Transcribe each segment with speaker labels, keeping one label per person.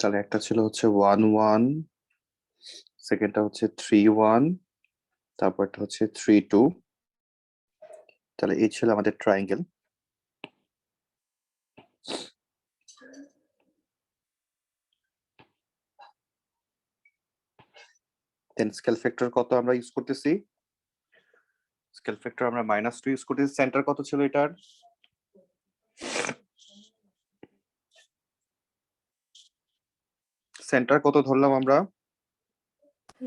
Speaker 1: তাহলে একটা ছিল হচ্ছে 1 1, সেকেন্ডটা হচ্ছে 3 1, তারপরটা হচ্ছে 3 2। তাহলে এই ছিল আমাদের ট্রায়াঙ্গেল। দেন স্কেল ফ্যাক্টর কত আমরা ইউজ করতেছি? স্কেল ফ্যাক্টর আমরা -2 ইউজ করতেছি। সেন্টার কত ছিল এটার? সেন্টার কত ধরলাম আমরা?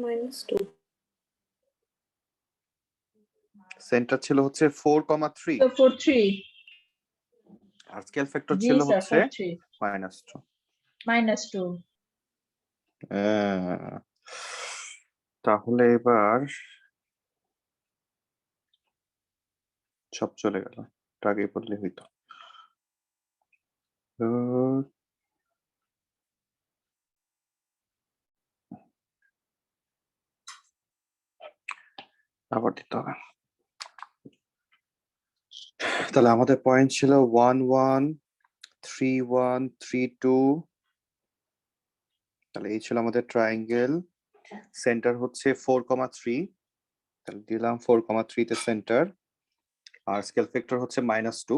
Speaker 2: -2।
Speaker 1: সেন্টার ছিল হচ্ছে 4,3
Speaker 3: তো 4-3
Speaker 1: আর স্কেল ফ্যাক্টর
Speaker 3: জি
Speaker 1: ছিল
Speaker 3: স্যার
Speaker 1: হচ্ছে
Speaker 3: 4-3
Speaker 1: -2।
Speaker 3: -2
Speaker 1: তাহলে এবার সব চলে গেল, আগে বললে হইতো। আবার দিতে হবে। তাহলে আমাদের পয়েন্ট ছিল 1 1 3 1 3 2। তাহলে এই ছিল আমাদের ট্রায়াঙ্গেল। সেন্টার হচ্ছে 4,3, তাহলে দিলাম 4,3 তে সেন্টার। আর স্কেল ফ্যাক্টর হচ্ছে -2।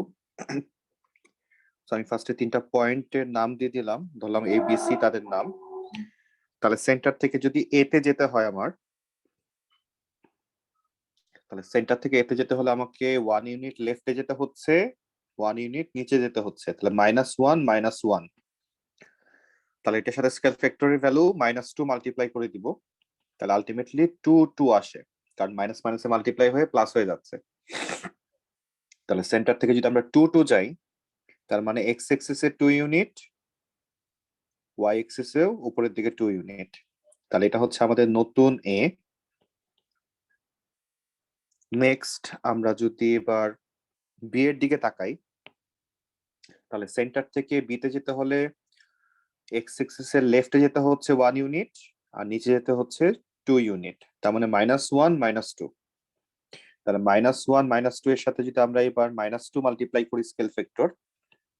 Speaker 1: আমি ফার্স্টে 3টা পয়েন্টের নাম দিয়ে দিলাম, ধরলাম এ বি সি তাদের নাম। তাহলে সেন্টার থেকে যদি এ তে যেতে হয় আমার, তাহলে সেন্টার থেকে এতে যেতে হলে আমাকে 1 ইউনিট লেফটে যেতে হচ্ছে, 1 ইউনিট নিচে যেতে হচ্ছে। তাহলে -1 -1। তাহলে এটার সাথে স্কেল ফ্যাক্টরের ভ্যালু -2 মাল্টিপ্লাই করে দিব। তাহলে আলটিমেটলি 2 2 আসে, কারণ মাইনাস মাইনাসে মাল্টিপ্লাই হয়ে প্লাস হয়ে যাচ্ছে। তাহলে সেন্টার থেকে যদি আমরা 2 2 যাই, তার মানে এক্স এক্সিসে 2 ইউনিট, ওয়াই এক্সিসেও উপরের দিকে 2 ইউনিট। তাহলে এটা হচ্ছে আমাদের নতুন এ। নেক্সট আমরা যদি এবার বি এর দিকে তাকাই, তাহলে সেন্টার থেকে বি তে যেতে হলে এক্স এক্সিসের লেফটে যেতে হচ্ছে 1 ইউনিট আর নিচে যেতে হচ্ছে 2 ইউনিট। তার মানে -1 -2। তাহলে -1 -2 এর সাথে যদি আমরা এবার -2 মাল্টিপ্লাই করি স্কেল ফ্যাক্টর,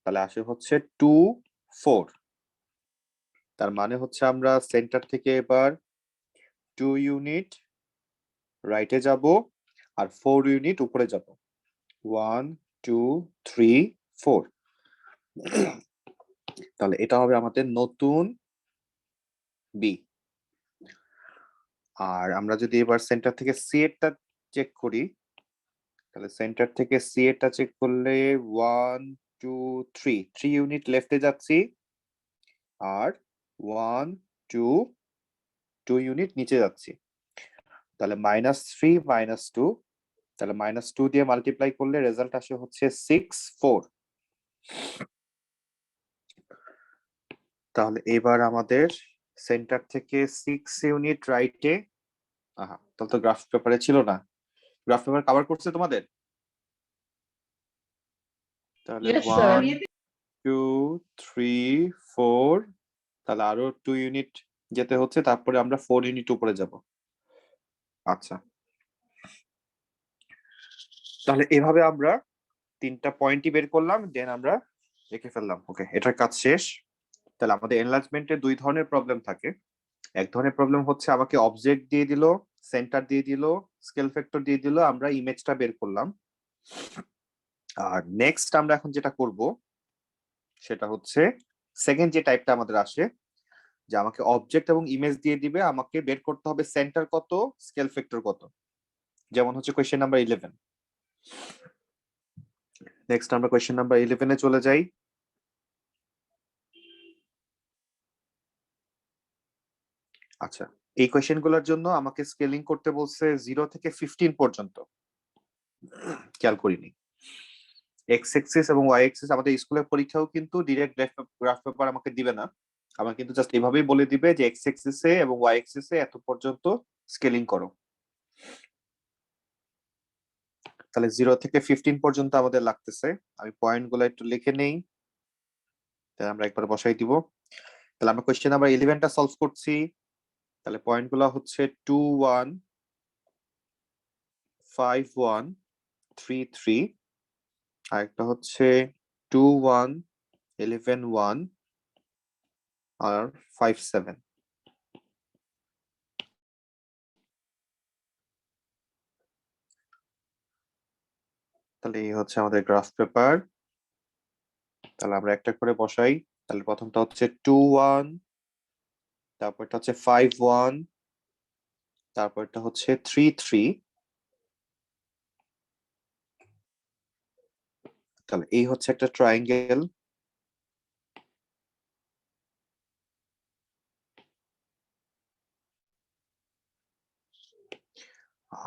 Speaker 1: তাহলে আসে হচ্ছে 2 4। তার মানে হচ্ছে আমরা সেন্টার থেকে এবার 2 ইউনিট রাইটে যাব আর 4 ইউনিট উপরে যাব। 1 2 3 4। তাহলে এটা হবে আমাদের নতুন বি। আর আমরা যদি এবার সেন্টার থেকে সি এরটা চেক করি, তাহলে সেন্টার থেকে সি এরটা চেক করলে 1 2 3 ইউনিট লেফটে যাচ্ছি আর 1 2 2 ইউনিট নিচে যাচ্ছি। তাহলে -3 -2, তাহলে -2 দিয়ে মাল্টিপ্লাই করলে রেজাল্ট আসে হচ্ছে 6 4। তাহলে এবার আমাদের সেন্টার থেকে 6 ইউনিট রাইটে, তাহলে তো গ্রাফ পেপারে ছিল না, গ্রাফ পেপার কভার করছে তোমাদের? তাহলে
Speaker 3: Yes, sir.
Speaker 1: 1 2 3 4, তাহলে আরো 2 ইউনিট যেতে হচ্ছে, তারপরে আমরা 4 ইউনিট উপরে যাব। আচ্ছা, তাহলে এভাবে আমরা 3টা পয়েন্টই বের করলাম, দেন আমরা এঁকে ফেললাম। ওকে, এটার কাজ শেষ। তাহলে আমাদের এনলার্জমেন্টে 2 ধরনের প্রবলেম থাকে। এক ধরনের প্রবলেম হচ্ছে আমাকে অবজেক্ট দিয়ে দিল, সেন্টার দিয়ে দিল, স্কেল ফ্যাক্টর দিয়ে দিল, আমরা ইমেজটা বের করলাম। আর নেক্সট আমরা এখন যেটা করব সেটা হচ্ছে সেকেন্ড যে টাইপটা আমাদের আসে, যে আমাকে অবজেক্ট এবং ইমেজ দিয়ে দিবে, আমাকে বের করতে হবে সেন্টার কত, স্কেল ফ্যাক্টর কত। যেমন হচ্ছে কোয়েশ্চেন নাম্বার 11। নেক্সট আমরা কোয়েশ্চেন নাম্বার 11 এ চলে যাই। আচ্ছা, এই কোয়েশ্চেন গুলোর জন্য আমাকে স্কেলিং করতে বলছে 0 থেকে 15 পর্যন্ত। খেয়াল করিনি। এক্স এক্সিস এবং ওয়াই এক্সিস আমাদের স্কুলের পরীক্ষাও কিন্তু ডিরেক্ট গ্রাফ পেপার আমাকে দিবে না, আমাকে কিন্তু জাস্ট এভাবেই বলে দিবে যে এক্স এক্সিসে এবং ওয়াই এক্সিসে এত পর্যন্ত স্কেলিং করো। তাহলে 0 থেকে 15 পর্যন্ত আমাদের লাগতেছে। আমি পয়েন্ট গুলো একটু লিখে নেই, তাহলে আমরা একবার বসাই দিব। তাহলে আমরা কোয়েশ্চেন নাম্বার 11টা সলভ করছি। তাহলে পয়েন্ট গুলো হচ্ছে 2 1 5 1 3 3, আর একটা হচ্ছে 2 1 11 1 আর 5 7। তাহলে এই হচ্ছে আমাদের গ্রাফ পেপার। তাহলে আমরা একটা করে বসাই। তাহলে প্রথমটা হচ্ছে 2 1, তারপরটা হচ্ছে 5 1, তারপরটা হচ্ছে 3 3। তাহলে এই হচ্ছে একটা ট্রায়াঙ্গেল।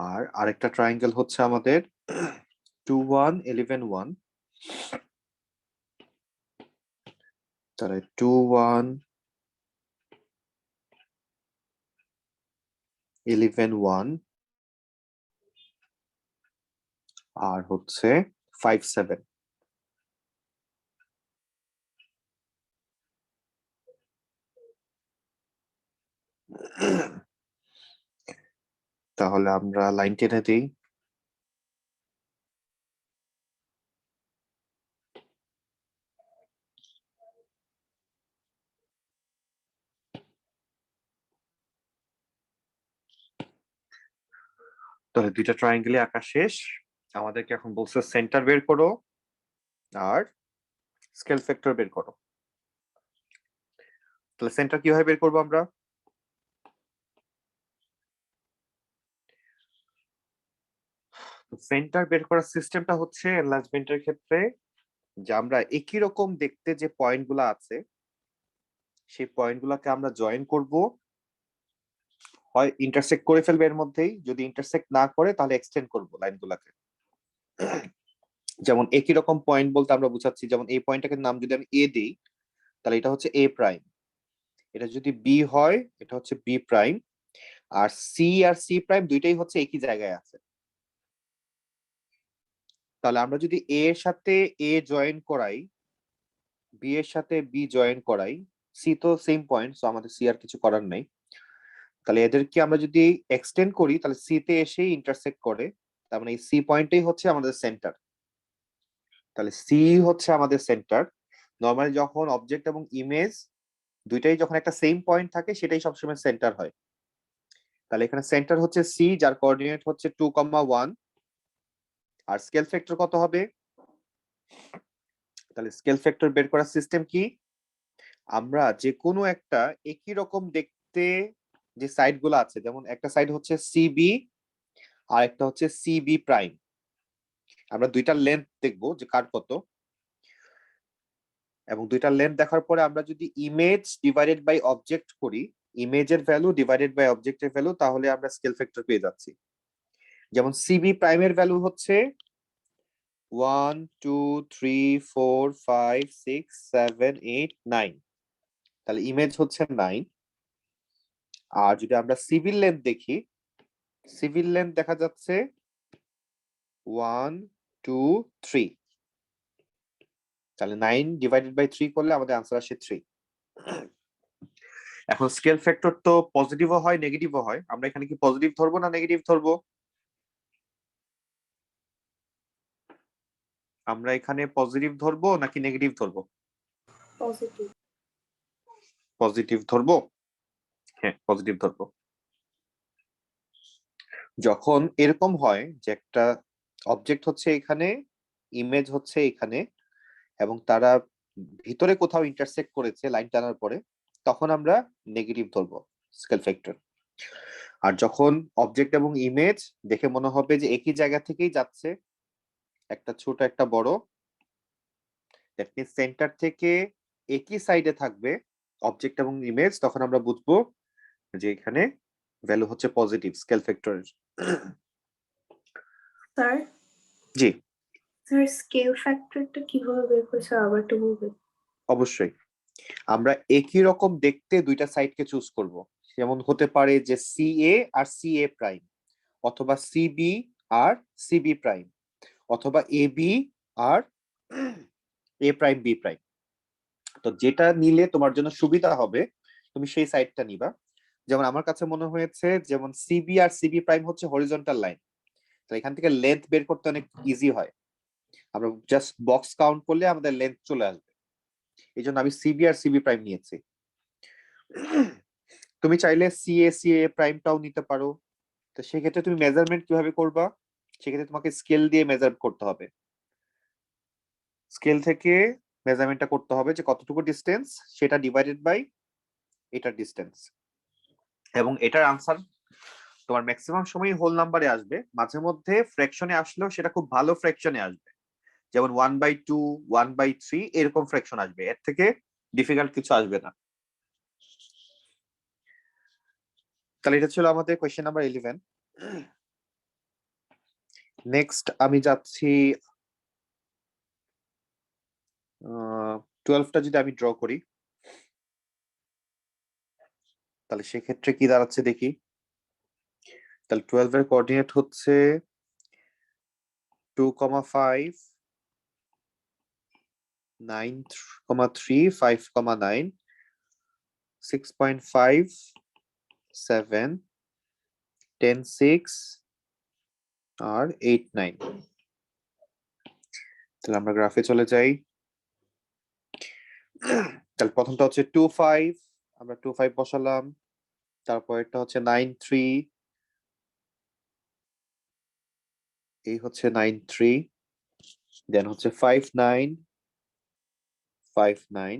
Speaker 1: আর আরেকটা ট্রায়াঙ্গেল হচ্ছে আমাদের 2 1 11 1। তাহলে 2 1 11 1 আর হচ্ছে 5 7। তাহলে আমরা লাইন টেনে দিই। তাহলে দুইটা ট্রায়াঙ্গেলে আঁকা শেষ। আমাদেরকে এখন বলছে সেন্টার বের করো আর স্কেল ফ্যাক্টর বের করো। তাহলে সেন্টার কিভাবে বের করবো আমরা? সেন্টার বের করার সিস্টেমটা হচ্ছে এনলার্জমেন্টের ক্ষেত্রে যে আমরা একই রকম দেখতে যে পয়েন্ট গুলা আছে সেই পয়েন্ট গুলাকে আমরা জয়েন করব, হয় ইন্টারসেক্ট করে ফেলবে এর মধ্যেই, যদি ইন্টারসেক্ট না করে তাহলে এক্সটেন্ড করব লাইনগুলাকে। যেমন একই রকম পয়েন্ট বলতে আমরা বুঝাচ্ছি, যেমন এই পয়েন্টটাকে নাম যদি আমি এ দিই তাহলে এটা হচ্ছে এ প্রাইম, এটা যদি বি হয় এটা হচ্ছে বি প্রাইম, আর সি প্রাইম দুইটাই হচ্ছে একই জায়গায় আছে। তাহলে আমরা যদি এ এর সাথে এ জয়েন করাই, বি এর সাথে বি জয়েন করাই, সি তো সেম পয়েন্ট, সো আমাদের সি আর কিছু করার নাই। তাহলে এদেরকে আমরা যদি এক্সটেন্ড করি তাহলে সি তে এসে ইন্টারসেক্ট করে, তার মানে এই সি পয়েন্টটাই হচ্ছে আমাদের সেন্টার। তাহলে সি হচ্ছে আমাদের সেন্টার। নর্মালি যখন অবজেক্ট এবং ইমেজ দুইটাই যখন একটা সেম পয়েন্ট থাকে সেটাই সবসময় সেন্টার হয়। তাহলে এখানে সেন্টার হচ্ছে সি, যার কোঅর্ডিনেট হচ্ছে 2,1। আর স্কেল ফ্যাক্টর কত হবে? তাহলে স্কেল ফ্যাক্টর বের করার সিস্টেম কি? আমরা যে কোনো একটা একই রকম দেখতে যে সাইড গুলো আছে, যেমন একটা সাইড হচ্ছে সিবি আর একটা হচ্ছে সিবি প্রাইম, আমরা দুইটার লেন্থ দেখবো যে কার কত, এবং দুইটার লেন্থ দেখার পরে আমরা যদি ইমেজ ডিভাইডেড বাই অবজেক্ট করি, ইমেজের ভ্যালু ডিভাইডেড বাই অবজেক্টের ভ্যালু, তাহলে আমরা স্কেল ফ্যাক্টর পেয়ে যাচ্ছি। যেমন সিবি প্রাইমের ভ্যালু হচ্ছে 1 2 3 4 5 6 7 8 9, তাহলে ইমেজ হচ্ছে 9। আর যদি আমরা সিভিল লেন্থ দেখি, সিভিল লেন্থ দেখা যাচ্ছে 1 2 3, তাহলে 9 ডিভাইডেড বাই 3 করলে আমাদের আনসার আসে 3। এখন স্কেল ফ্যাক্টর তো পজিটিভও হয় নেগেটিভও হয়, আমরা এখানে কি পজিটিভ ধরবো না নেগেটিভ ধরবো? আমরা এখানে পজিটিভ ধরবো নাকি নেগেটিভ ধরবো?
Speaker 2: পজিটিভ।
Speaker 1: পজিটিভ ধরবো। হ্যাঁ, পজিটিভ ধরবো। যখন এরকম হয় যে একটা অবজেক্ট হচ্ছে এখানে, ইমেজ হচ্ছে এখানে, এবং তারা ভিতরে কোথাও ইন্টারসেক্ট করেছে লাইন টানার পরে, তখন আমরা নেগেটিভ ধরবো স্কেল ফ্যাক্টর। আর যখন অবজেক্ট এবং ইমেজ দেখে মনে হবে যে একই জায়গা থেকেই যাচ্ছে, একটা ছোট একটা বড়, দ্যাট মিন্স সেন্টার থেকে একই সাইডে থাকবে অবজেক্ট এবং ইমেজ, তখন আমরা বুঝবো যে এখানে ভ্যালু হচ্ছে পজিটিভ স্কেল ফ্যাক্টরের।
Speaker 2: স্যার,
Speaker 1: জি
Speaker 2: স্যার স্কেল ফ্যাক্টরটা কিভাবে বের করছে আবার একটু বলবেন?
Speaker 1: অবশ্যই। আমরা একই রকম দেখতে দুইটা সাইডকে চুজ করব, যেমন হতে পারে যে সিএ আর সিএ প্রাইম, অথবা সিবি আর সিবি প্রাইম, অথবা এবি আর এ প্রাইম বি প্রাইম। তো যেটা নিলে তোমার জন্য সুবিধা হবে তুমি সেই সাইডটা নিবা। যেমন আমার কাছে মনে হয়েছে যেমন সিবি আর সিবি প্রাইম হচ্ছে হরিজন্টাল লাইন, তো এখান থেকে লেন্থ বের করতে অনেক ইজি হয়, আমরা জাস্ট বক্স কাউন্ট করলে আমাদের লেন্থ চলে আসবে, এই জন্য আমি সিবি আর সিবি প্রাইম নিয়েছি। তুমি চাইলে সিএ প্রাইমটাও নিতে পারো। তো সেক্ষেত্রে তুমি মেজারমেন্ট কিভাবে করবা? সেক্ষেত্রে তোমাকে স্কেল দিয়ে মেজার করতে হবে। স্কেল থেকে মেজারমেন্টটা করতে হবে যে কতটুকু ডিস্টেন্স, সেটা ডিভাইডেড বাই এটার ডিস্টেন্স, এবং এটার আনসার তোমার ম্যাক্সিমাম সময় হোল নাম্বারে আসবে। মাঝে মধ্যে ফ্র্যাকশনে আসলেও সেটা খুব ভালো ফ্র্যাকশনে আসবে, যেমন 1/2, 1/3 এরকম ফ্র্যাকশন আসবে, এর থেকে ডিফিকাল্ট কিছু আসবে না। তাহলে এটা ছিল আমাদের কোয়েশ্চেন নাম্বার 11। নেক্সট আমি যাচ্ছি 12টা যদি আমি ড্র করি, তাহলে সেক্ষেত্রে কি দাঁড়াচ্ছে দেখি। তাহলে 12 এর কোঅর্ডিনেট হচ্ছে 2,5, 9,3, 5,9, 6.5, 7, 10, 6 আর 8, 9। তাহলে আমরা গ্রাফে চলে যাই। তাহলে প্রথমটা হচ্ছে 2,5, আমরা 2,5 বসালাম। তারপর এটা হচ্ছে 9,3, এই হচ্ছে 9,3, দেন হচ্ছে 5,9, 5,9,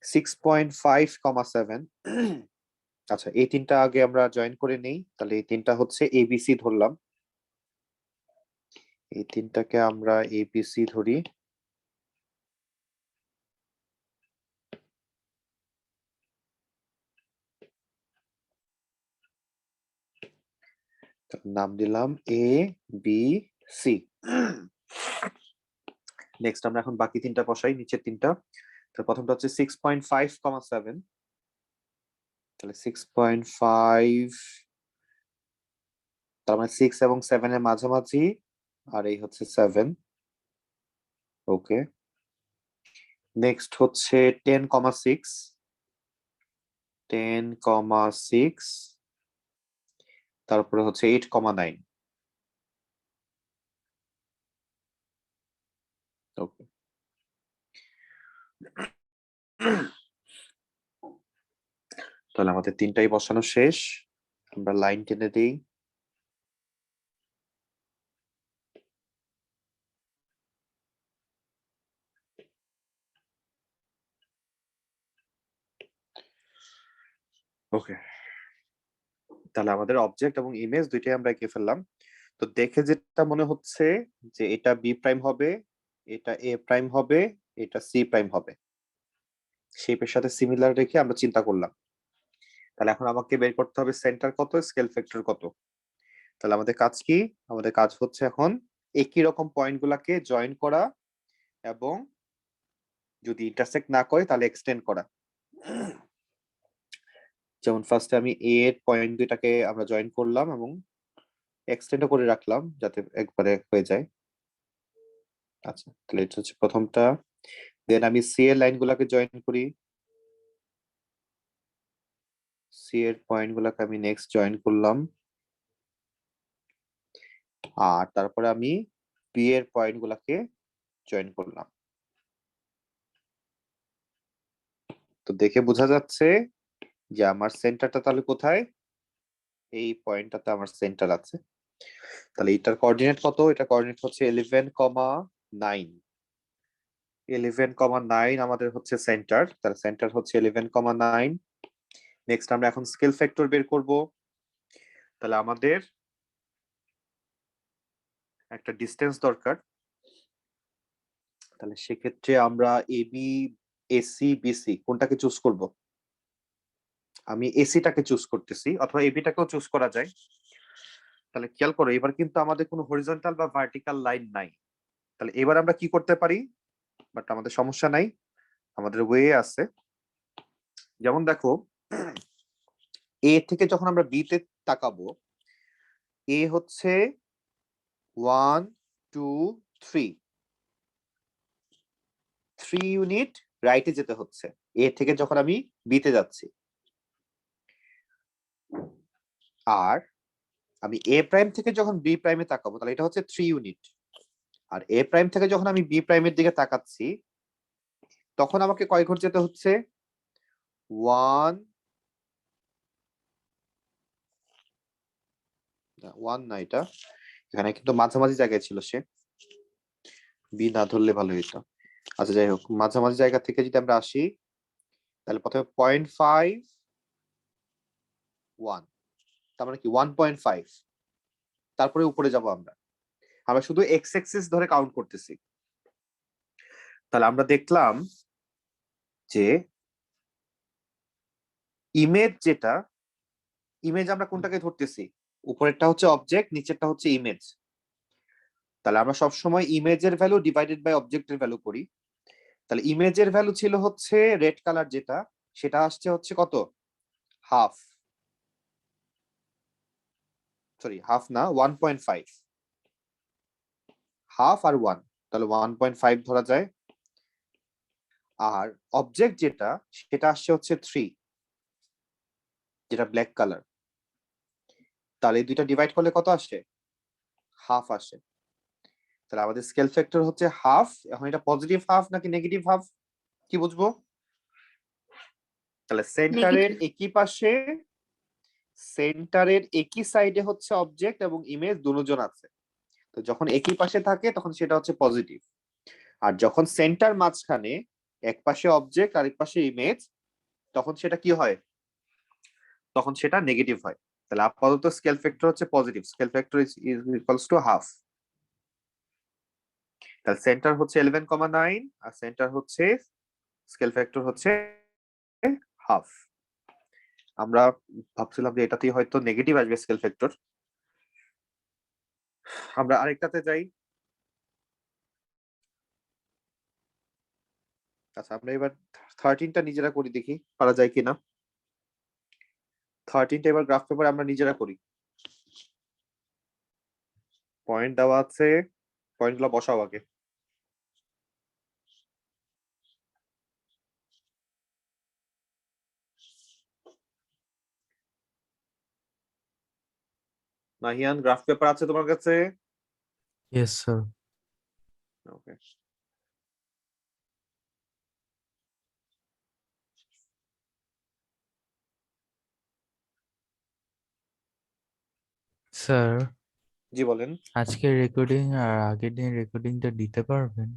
Speaker 1: 6.5, 7। আচ্ছা, এই তিনটা আগে আমরা জয়েন করে নেই। তাহলে এই তিনটা হচ্ছে এবিসি ধরলাম, এই তিনটাকে আমরা এবিসি ধরি। নাম দিলাম এ বি সি। নেক্সট আমরা এখন বাকি তিনটা বসাই, নিচের তিনটা। তো প্রথমটা হচ্ছে 6.5, 7। তাহলে 6.5, তার মানে 6 এবং 7 এর মাঝামাঝি, আর এই হচ্ছে 7। ওকে। নেক্সট হচ্ছে 10,6, 10,6, তারপরে হচ্ছে 8,9। ওকে। তাহলে আমাদের তিনটাই বসানো শেষ, আমরা লাইন টেনে দিই। ওকে, তাহলে আমাদের অবজেক্ট এবং ইমেজ দুইটাই আমরা এঁকে ফেললাম। তো দেখে যেটা মনে হচ্ছে যে এটা বি প্রাইম হবে, এটা এ প্রাইম হবে, এটা সি প্রাইম হবে, শেপের সাথে সিমিলার রেখে আমরা চিন্তা করলাম। তাহলে এখন আমাকে বের করতে হবে সেন্টার কত, স্কেল ফ্যাক্টর কত। তাহলে আমাদের কাজ কি? আমাদের কাজ হচ্ছে এখন একই রকম পয়েন্ট গুলাকে জয়েন করা, এবং যদি ইন্টারসেক্ট না করে তাহলে এক্সটেন্ড করা। যেমন ফার্স্টে আমি এ এর পয়েন্ট দুইটাকে আমরা জয়েন করলাম এবং এক্সটেন্ডও করে রাখলাম যাতে একবারে হয়ে যায়। আচ্ছা, তাহলে এটা হচ্ছে প্রথমটা। দেন আমি সি এর লাইন গুলাকে জয়েন করি, সি এর পয়েন্ট গুলাকে আমি নেক্সট জয়েন করলাম, আর তারপরে আমি বি এর পয়েন্ট গুলাকে জয়েন করলাম। তো দেখে বোঝা যাচ্ছে যে আমার সেন্টারটা তাহলে কোথায়, এই পয়েন্টটাতে আমার সেন্টার আছে। তাহলে এটার কোঅর্ডিনেট কত? এটা কোঅর্ডিনেট হচ্ছে 11,9। 11,9 আমাদের হচ্ছে সেন্টার, তাহলে সেন্টার হচ্ছে 11,9। নেক্সট আমরা এখন স্কেল ফ্যাক্টর বের করব। তাহলে আমাদের একটা ডিস্টেন্স দরকার। তাহলে সেক্ষেত্রে আমরা এবি, এসি, বিসি কোনটাকে চুজ করব? আমি এসিটাকে চুজ করতেছি, অথবা এবিটাকেও চুজ করা যায়। তাহলে খেয়াল করো, এবার কিন্তু আমাদের কোনো হরিজন্টাল বা ভার্টিক্যাল লাইন নাই। তাহলে এবার আমরা কি করতে পারি, বাট আমাদের সমস্যা নাই, আমাদের ওয়ে আছে। যেমন দেখো, এ থেকে যখন আমরা বি তে তাকাবো, এ হচ্ছে 1, 2, 3, 3 ইউনিট রাইটে যেতে হচ্ছে এ থেকে যখন আমি বি তে যাচ্ছি। আর আমি এ প্রাইম থেকে যখন বি প্রাইমে তাকাবো, তাহলে এটা হচ্ছে 3 ইউনিট। আর এ প্রাইম থেকে যখন আমি বি প্রাইমের দিকে তাকাচ্ছি, তখন আমাকে কয় ঘর যেতে হচ্ছে? 1 না এটা এখানে কিন্তু মাঝামাঝি জায়গায় ছিল সে, বি না ধরলে ভালো হতো। আচ্ছা যাই হোক, মাঝামাঝি জায়গা থেকে যদি আমরা আসি তাহলে প্রথমে 0.51, তার মানে কি 1.5, তারপরে উপরে যাব আমরা। আমরা শুধু এক্স এক্সিস ধরে কাউন্ট করতেছি। তাহলে আমরা দেখলাম যে ইমেজ যেটা, ইমেজ আমরা কোনটাকে ধরতেছি, উপরেরটা হচ্ছে অবজেক্ট, নিচেরটা হচ্ছে ইমেজ। তাহলে আমরা সবসময় ইমেজের ভ্যালু ডিভাইডেড বাই অবজেক্টের ভ্যালু করি। তাহলে ইমেজের ভ্যালু ছিল হচ্ছে রেড কালার যেটা, সেটা আসছে হচ্ছে কত, হাফ, সরি হাফ না 1.5, হাফ আর 1, তাহলে 1.5 ধরা যায়। আর অবজেক্ট যেটা, সেটা আসছে হচ্ছে 3, যেটা ব্ল্যাক কালার। তাহলে এই দুইটা ডিভাইড করলে কত আসে, হাফ আসে। তাহলে আমাদের স্কেল ফ্যাক্টর হচ্ছে হাফ। এখন এটা পজিটিভ হাফ নাকি নেগেটিভ হাফ কি বুঝবো? তাহলে সেন্টারের
Speaker 2: নেগেটিভ।
Speaker 1: একই পাশে, সেন্টারের একই সাইডে হচ্ছে অবজেক্ট এবং ইমেজ দুজন আছে। তো যখন একই পাশে থাকে তখন সেটা হচ্ছে পজিটিভ। আর যখন সেন্টার মাঝখানে, এক পাশে অবজেক্ট আর এক পাশে ইমেজ, তখন সেটা কি হয়, তখন সেটা নেগেটিভ হয়। তাহলে আপাতত স্কেল ফ্যাক্টর হচ্ছে positive, scale factor is equals to half. তাহলে সেন্টার হচ্ছে 11,9 আর সেন্টার হচ্ছে, স্কেল ফ্যাক্টর হচ্ছে হাফ। আমরা ভাবছিলাম যে এটাতেই হয়তো নেগেটিভ আসবে স্কেল ফ্যাক্টর। আমরা আরেকটাতে যাই। আচ্ছা আমরা এবার 13টা নিজেরা করি, দেখি পারা যায় কিনা। 13টা এবার গ্রাফ পেপার আমরা নিজেরা করি। পয়েন্ট দেওয়া আছে, পয়েন্ট গুলো বসাও আগে। নাহিয়ান, গ্রাফ পেপার আছে তোমার কাছে?
Speaker 3: Yes, sir.
Speaker 1: ওকে।
Speaker 3: স্যার,
Speaker 1: জি বলেন।
Speaker 3: আজকের রেকর্ডিং আর আগের দিন রেকর্ডিংটা দিতে পারবেন?